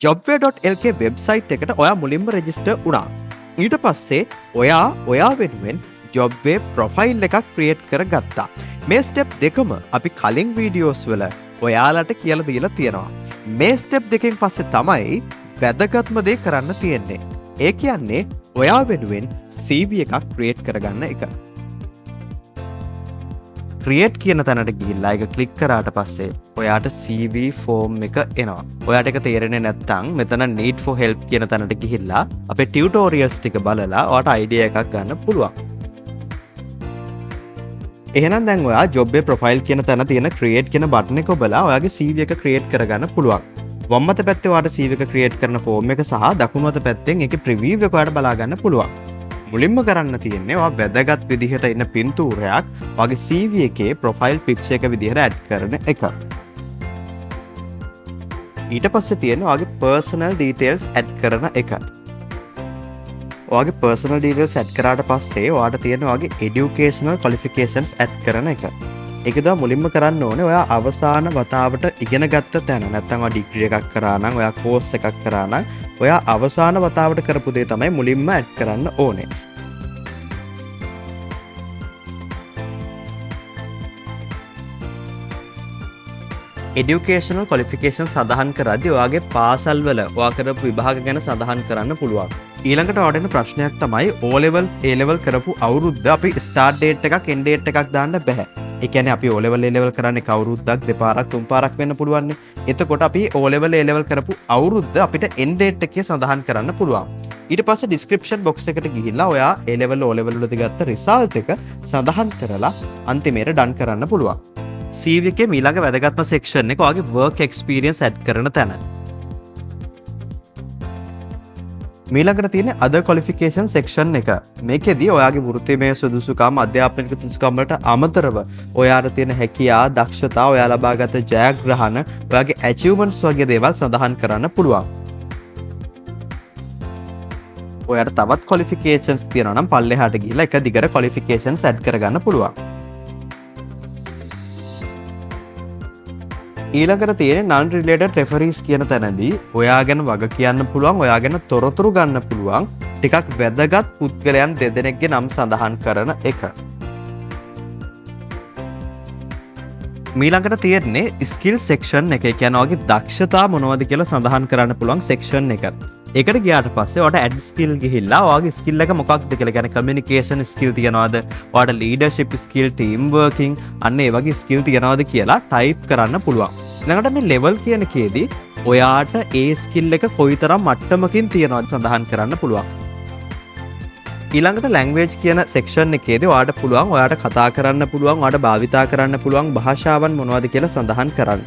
jobway.lk website එකට ඔයා මුලින්ම රෙජිස්ටර් වුණා. ඊට පස්සේ ඔයා වෙනුවෙන් ජොබ්වේ ප්‍රොෆයිල් එකක් ක්‍රියේට් කරගත්තා. මේ ස්ටෙප් දෙකම අපි කලින් වීඩියෝස් වල ඔයාලට කියලා දීලා තියෙනවා. මේ ස්ටෙප් දෙකෙන් පස්සේ තමයි වැදගත්ම දේ කරන්න තියෙන්නේ. ඒ කියන්නේ ඔයා වෙනුවෙන් CV එකක් ක්‍රියේට් කරගන්න එක. ක්‍රියේට් කියන තැනට ගිහිල්ලා ඒක ක්ලික් කරාට පස්සේ ඔයාට CV ෆෝම් එක එනවා. ඔයාට ඒක තේරෙන්නේ නැත්නම් මෙතන need for help කියන තැනට ගිහිල්ලා අපේ ටියුටෝරියල්ස් ටික බලලා ඔයාට අයිඩියා එකක් ගන්න පුළුවන්. එහෙනම් දැන් ඔයා job a profile කියන තැන තියෙන create කියන බටන් එක ඔබලා ඔයාගේ CV එක create කරගන්න පුළුවන්. වම් අත පැත්තේ ඔයාට CV එක create කරන form එක සහ දකුණු අත පැත්තෙන් ඒකේ preview එක ඔයාට බලා ගන්න පුළුවන්. මුලින්ම කරන්න තියෙන්නේ ඔයා වැදගත් විදිහට ඉන්න පින්තූරයක් ඔයාගේ CV එකේ profile picture එක විදිහට add කරන එක. ඊට පස්සේ තියෙන්නේ ඔයාගේ personal details add කරන එක. ඔයාගේ personal details add කරාට පස්සේ ඔයාට තියෙන ඔයාගේ educational qualifications add කරන එක. ඒක තමයි මුලින්ම කරන්න ඕනේ. ඔයා අවසාන වතාවට ඉගෙන ගත්ත තැන. නැත්නම් ඔයා ඩිග්‍රී එකක් කරා නම්, ඔයා කෝස් එකක් කරා නම්, ඔයා අවසාන වතාවට කරපු දේ තමයි මුලින්ම add කරන්න ඕනේ. educational qualifications සඳහන් කරද්දී ඔයාගේ පාසල් වල ඔයා කරපු විභාග ගැන සඳහන් කරන්න පුළුවන්. ඊළඟට ඔයාට ප්‍රශ්නයක් තමයි O level A level කරපු අවුරුද්ද අපි start date එකක් end date එකක් දාන්න බෑ. ඒ කියන්නේ අපි O level A level කරන්නේ කවුරුද්දක් දෙපාරක් තුන් පාරක් වෙන්න පුළුවන් නේ. එතකොට අපි O level A level කරපු අවුරුද්ද අපිට end date එකේ සඳහන් කරන්න පුළුවන්. ඊට පස්සේ description box එකට ගිහිල්ලා ඔයා A level O level වලදී ගත්ත result එක සඳහන් කරලා අන්තිමේට done කරන්න පුළුවන්. CV එකේ ඊළඟ වැදගත්ම section එක ඔයාගේ work experience add කරන තැන. ඊළඟට තියෙන other qualification section එක. මේකෙදී ඔයාගේ වෘත්තීය සුදුසුකම් අධ්‍යාපනික සුදුසුකම් වලට අමතරව ඔයාට තියෙන හැකියාව, දක්ෂතා, ඔයා ලබාගත් ජයග්‍රහණ, ඔයාගේ achievements වගේ දේවල් සඳහන් කරන්න පුළුවන්. ඔයාට තවත් qualifications තියෙනවා නම් පල්ලෙහාට ගිහලා එක දිගට qualifications add කරගන්න පුළුවන්. ඊළඟට තියෙන non-related referees කියන තැනදී ඔයා ගැන වග කියන්න පුළුවන්, ඔයා ගැන තොරතුරු ගන්න පුළුවන් ටිකක් වැදගත් පුද්ගලයන් දෙදෙනෙක්ගේ නම් සඳහන් කරන එක. ඊළඟට තියෙන්නේ skill section එක. ඒ කියන්නේ ඔයාගේ දක්ෂතා මොනවද කියලා සඳහන් කරන්න පුළුවන් section එක. ඒකට ගියාට පස්සේ ඔයාට add skill ගිහිල්ලා ඔයාගේ skill එක මොකක්ද කියලා, කියන්නේ communication skill තියනවාද, ඔයාට leadership skill, team working අන්න ඒ වගේ skill තියනවාද කියලා type කරන්න පුළුවන්. ඊළඟට මේ level කියන කේදී ඔයාට ඒ skill එක කොයිතරම් මට්ටමකින් තියනවද සඳහන් කරන්න පුළුවන්. ඊළඟට language කියන section එකේදී ඔයාට පුළුවන් ඔයාට කතා කරන්න පුළුවන්, ඔයාට භාවිතා කරන්න පුළුවන් භාෂාවන් මොනවද කියලා සඳහන් කරන්න.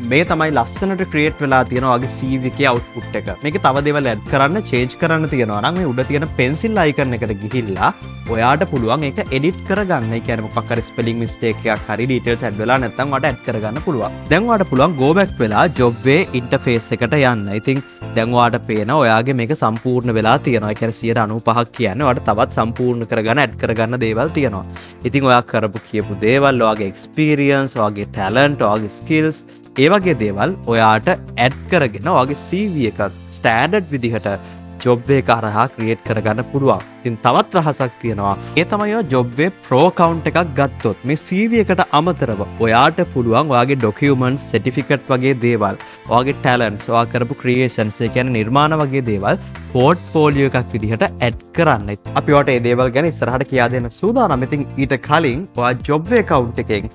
මේ තමයි ලස්සනට ක්‍රියේට් වෙලා තියෙන ඔයාගේ CV එකේ output එක. මේකේ තව දේවල් add කරන්න, change කරන්න තියෙනවා නම් මේ උඩ තියෙන pencil icon එකට ගිහිල්ලා ඔයාට පුළුවන් ඒක edit කරගන්න. ඒ කියන්නේ මොකක් හරි spelling mistake එකක් හරි details add වෙලා නැත්නම් ඔයාට add කරගන්න පුළුවන්. දැන් ඔයාට පුළුවන් go back වෙලා jobway interface එකට යන්න. ඉතින් දැන් ඔයාට පේන ඔයාගේ මේක සම්පූර්ණ වෙලා තියෙනවා. ඒ කියන්නේ 95ක් කියන්නේ ඔයාට තවත් සම්පූර්ණ කරගන්න, add කරගන්න දේවල් තියෙනවා. ඉතින් ඔයා කරපු කියපු දේවල්, ඔයාගේ experience, ඔයාගේ talent, ඔයාගේ skills ඒ වගේ දේවල් ඔයාට ඇඩ් කරගෙන ඔයාගේ CV එකක් ස්ටෑන්ඩඩ් විදිහට ජොබ්වේ කරහා ක්‍රියේට් කරගන්න පුළුවන්. ඉතින් තවත් රහසක් තියෙනවා. ඒ තමයි ඔය ජොබ්වේ ප්‍රෝ account එකක් ගත්තොත් මේ CV එකට අමතරව ඔයාට පුළුවන් ඔයාගේ documents, certificate වගේ දේවල්, ඔයාගේ talents, ඔයා කරපු creations, ඒ කියන්නේ නිර්මාණ වගේ දේවල් portfolio එකක් විදිහට ඇඩ් කරන්න. අපි ඔයාට මේ දේවල් ගැන ඉස්සරහට කියා දෙන්න සූදානම්. ඉතින් ඊට කලින් ඔයා ජොබ්වේ account එකෙන්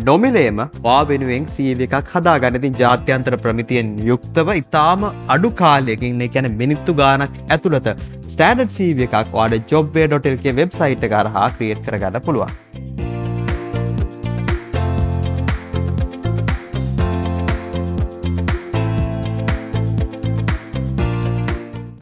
නොමිලේම ඔයා වෙනුවෙන් CV එකක් හදාගන්න. ඉතින් ජාත්‍යන්තර ප්‍රමිතියෙන් යුක්තව ඉතාම අඩු කාලයකින්, ඒ කියන්නේ මිනිත්තු ගාණක් ඇතුළත ස්ටෑන්ඩඩ් CV එකක් ඔයාට jobway.lk වෙබ්සයිට් එක හරහා ක්‍රියේට් කරගන්න පුළුවන්.